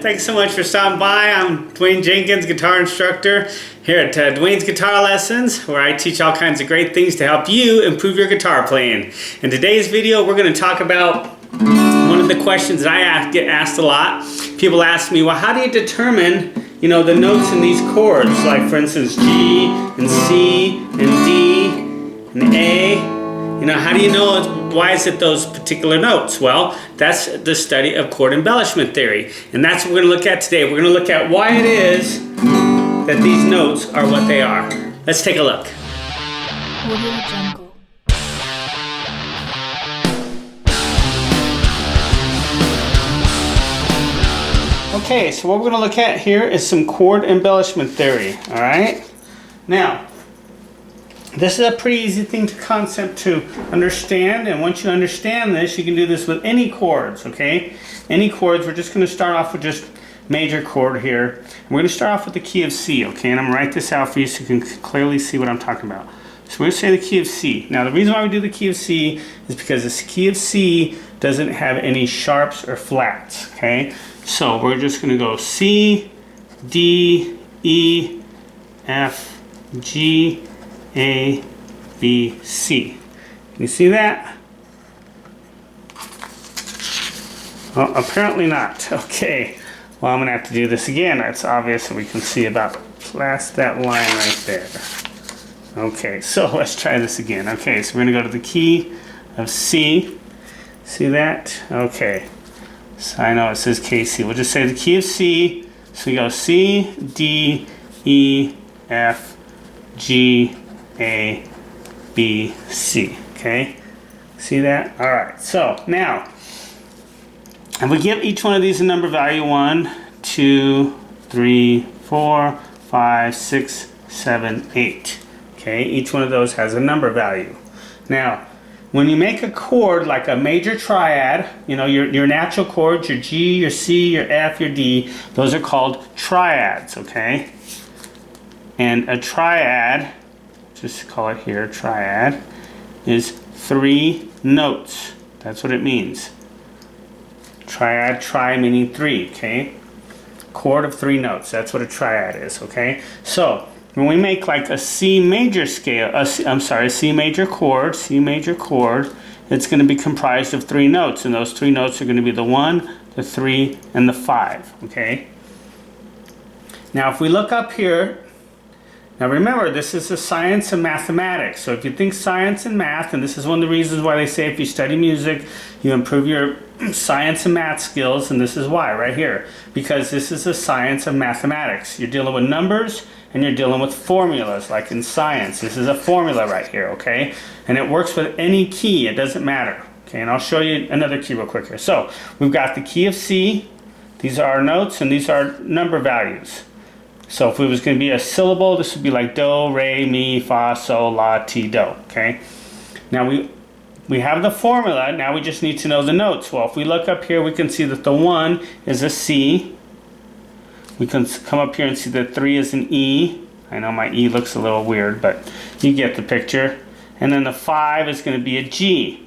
Thanks so much for stopping by. I'm Dwayne Jenkins, guitar instructor here at Dwayne's Guitar Lessons, where I teach all kinds of great things to help you improve your guitar playing. In today's video, we're going to talk about one of the questions that I get asked a lot. People ask me, well, how do you determine, the notes in these chords? Like, for instance, G and C and D and A. How do you know why is it those particular notes? Well, that's the study of chord embellishment theory. And that's what we're going to look at today. We're going to look at why it is that these notes are what they are. Let's take a look. Okay, so what we're going to look at here is some chord embellishment theory. All right? Now, this is a pretty easy concept to understand, and once you understand this, you can do this with any chords, okay? Any chords. We're just going to start off with just major chord here. We're going to start off with the key of C, okay? And I'm going to write this out for you so you can clearly see what I'm talking about. So we're going to say the key of C. Now, the reason why we do the key of C is because this key of C doesn't have any sharps or flats, okay? So we're just going to go C, D, E, F, G, A, B, C. Can you see that? Well, apparently not. Okay. Well, I'm going to have to do this again. It's obvious that we can see about past that line right there. Okay, so let's try this again. Okay, so we're going to go to the key of C. See that? Okay. So I know it says KC. We'll just say the key of C. So we go C, D, E, F, G, A, B, C. Okay? See that? Alright, so now, if we give each one of these a number value 1, 2, 3, 4, 5, 6, 7, 8. Okay? Each one of those has a number value. Now, when you make a chord like a major triad, your natural chords, your G, your C, your F, your D, those are called triads, okay? And a triad, just call it here, triad, is 3 notes. That's what it means. Triad, tri meaning 3, okay? Chord of 3 notes, that's what a triad is, okay? So, when we make like a C major scale, a C major chord, it's going to be comprised of 3 notes, and those 3 notes are going to be the 1, the 3, and the 5, okay? Now, if we look up here, now remember, this is a science of mathematics. So if you think science and math, and this is one of the reasons why they say if you study music, you improve your science and math skills, and this is why, right here. Because this is a science of mathematics. You're dealing with numbers, and you're dealing with formulas, like in science. This is a formula right here, okay? And it works with any key, it doesn't matter. Okay, and I'll show you another key real quick here. So, we've got the key of C, these are our notes, and these are number values. So if it was going to be a syllable, this would be like do, re, mi, fa, sol, la, ti, do, okay? Now we have the formula, now we just need to know the notes. Well, if we look up here, we can see that the 1 is a C. We can come up here and see that 3 is an E. I know my E looks a little weird, but you get the picture. And then the 5 is going to be a G.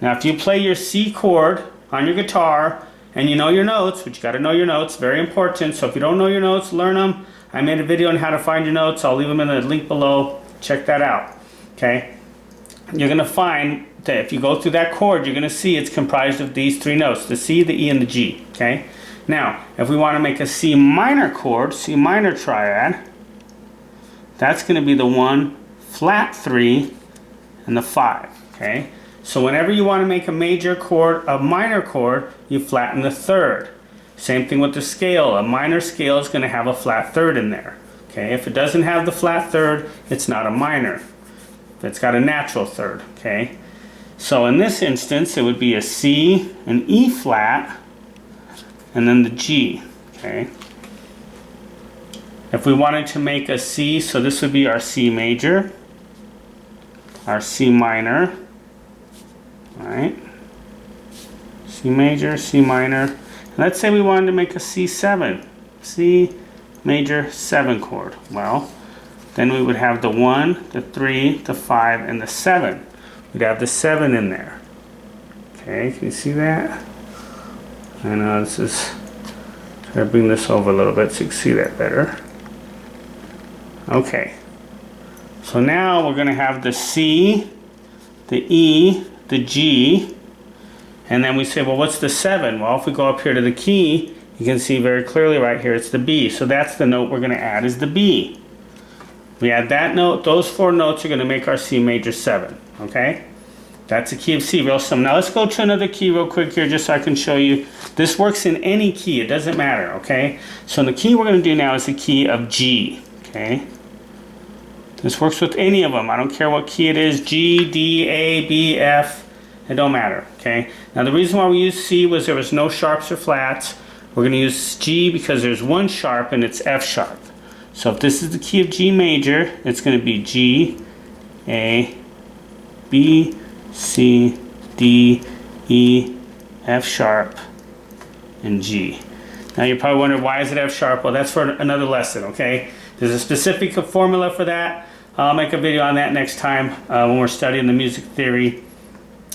Now if you play your C chord on your guitar, and you know your notes, but you got to know your notes, very important. So if you don't know your notes, learn them. I made a video on how to find your notes. I'll leave them in the link below. Check that out, okay? You're going to find that if you go through that chord, you're going to see it's comprised of these 3 notes, the C, the E, and the G, okay? Now, if we want to make a C minor chord, C minor triad, that's going to be the 1, flat 3, and the 5, okay? So whenever you want to make a major chord, a minor chord, you flatten the 3rd. Same thing with the scale. A minor scale is going to have a flat 3rd in there. Okay, if it doesn't have the flat 3rd, it's not a minor. If it's got a natural 3rd, okay? So in this instance, it would be a C, an E flat, and then the G, okay? If we wanted to make a C, so this would be our C major, our C minor, alright, C major, C minor, and let's say we wanted to make a C7, C major 7 chord. Well, then we would have the 1, the 3, the 5, and the 7. We'd have the 7 in there. Okay, can you see that? I know this is Try to bring this over a little bit so you can see that better. Okay. So now we're going to have the C, the E, the G, and then we say, well, what's the 7? Well, if we go up here to the key, you can see very clearly right here, it's the B. So that's the note we're going to add is the B. We add that note, those 4 notes are going to make our C major 7, okay? That's the key of C, real simple. Now let's go to another key real quick here just so I can show you. This works in any key, it doesn't matter, okay? So the key we're going to do now is the key of G, okay? This works with any of them. I don't care what key it is, G, D, A, B, F, it don't matter, okay? Now the reason why we used C was there was no sharps or flats. We're going to use G because there's one sharp and it's F sharp. So if this is the key of G major, it's going to be G, A, B, C, D, E, F sharp, and G. Now you're probably wondering, why is it F sharp? Well, that's for another lesson, okay? There's a specific formula for that. I'll make a video on that next time when we're studying the music theory,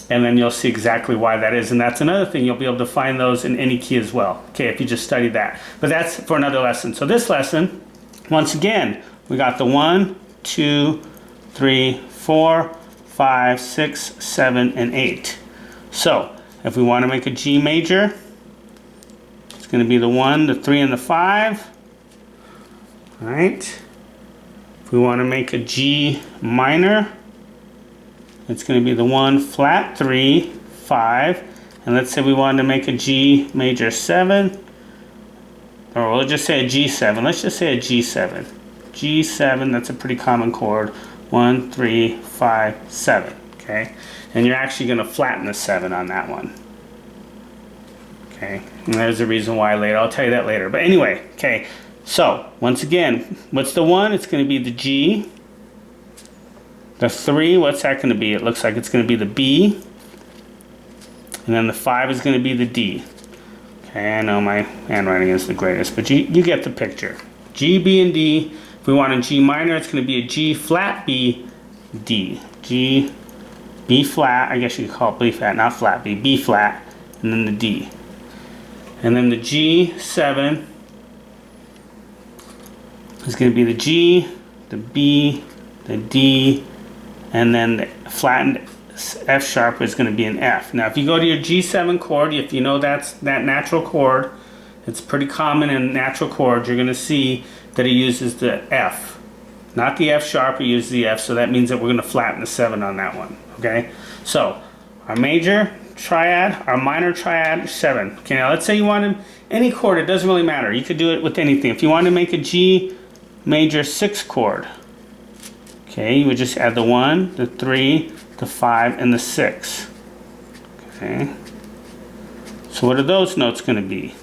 and then you'll see exactly why that is. And that's another thing, you'll be able to find those in any key as well, okay, if you just study that. But that's for another lesson. So this lesson, once again, we got the 1, 2, 3, 4, 5, 6, 7, and 8. So if we want to make a G major, it's going to be the 1, the 3, and the 5. All right. If we want to make a G minor, it's going to be the 1 flat 3, 5. And let's say we wanted to make a G major 7. Or we'll just say a G7. Let's just say a G7. G7, that's a pretty common chord. 1, 3, 5, 7. Okay? And you're actually going to flatten the 7 on that one. Okay? And there's a reason why later. I'll tell you that later. But anyway, okay. So, once again, what's the 1? It's going to be the G. The 3, what's that going to be? It looks like it's going to be the B. And then the 5 is going to be the D. Okay, I know my handwriting is the greatest, but you get the picture. G, B, and D. If we want a G minor, it's going to be a G flat B, D. G, B flat, I guess you could call it B flat, not flat B, B flat, and then the D. And then the G7 is going to be the G, the B, the D, and then the flattened F sharp is going to be an F. Now if you go to your G7 chord, if you know that's that natural chord, it's pretty common in natural chords, you're going to see that it uses the F. Not the F sharp, it uses the F, so that means that we're going to flatten the 7 on that one. Okay? So, our major triad, our minor triad, 7. Okay, now let's say you wanted any chord, it doesn't really matter. You could do it with anything. If you wanted to make a G major 6 chord, okay, you would just add the 1, the 3, the 5, and the 6. Okay. So what are those notes going to be?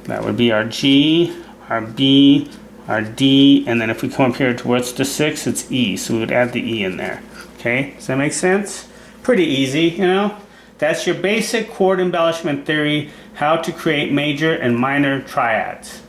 That would be our G, our B, our D, and then if we come up here to where it's the 6, it's E. So we would add the E in there. Okay, does that make sense? Pretty easy, you know? That's your basic chord embellishment theory, how to create major and minor triads.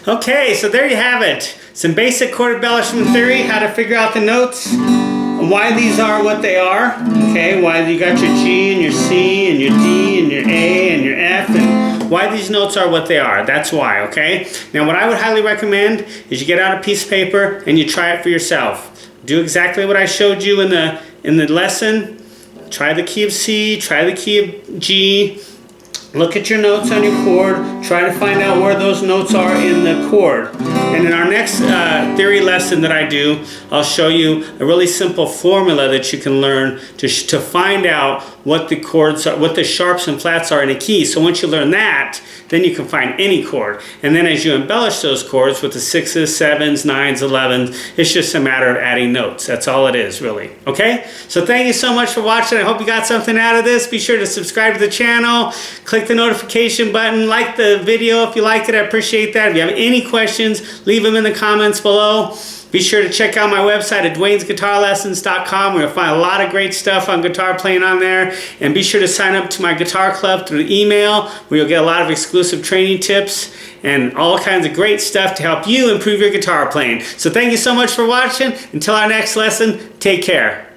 Okay, so there you have it. Some basic chord embellishment theory, how to figure out the notes, and why these are what they are. Okay, why you got your G and your C and your D and your A and your F, and why these notes are what they are. That's why, okay? Now what I would highly recommend is you get out a piece of paper and you try it for yourself. Do exactly what I showed you in the lesson. Try the key of C, try the key of G. Look at your notes on your chord. Try to find out where those notes are in the chord. And in our next theory lesson that I do, I'll show you a really simple formula that you can learn to find out what the chords are, what the sharps and flats are in a key. So once you learn that, then you can find any chord. And then as you embellish those chords with the 6s, 7s, 9s, 11s, it's just a matter of adding notes. That's all it is, really. Okay? So thank you so much for watching. I hope you got something out of this. Be sure to subscribe to the channel. Click the notification button. Like the video if you liked it. I appreciate that. If you have any questions, leave them in the comments below. Be sure to check out my website at dwaynesguitarlessons.com where you'll find a lot of great stuff on guitar playing on there. And be sure to sign up to my guitar club through email where you'll get a lot of exclusive training tips and all kinds of great stuff to help you improve your guitar playing. So thank you so much for watching. Until our next lesson, take care.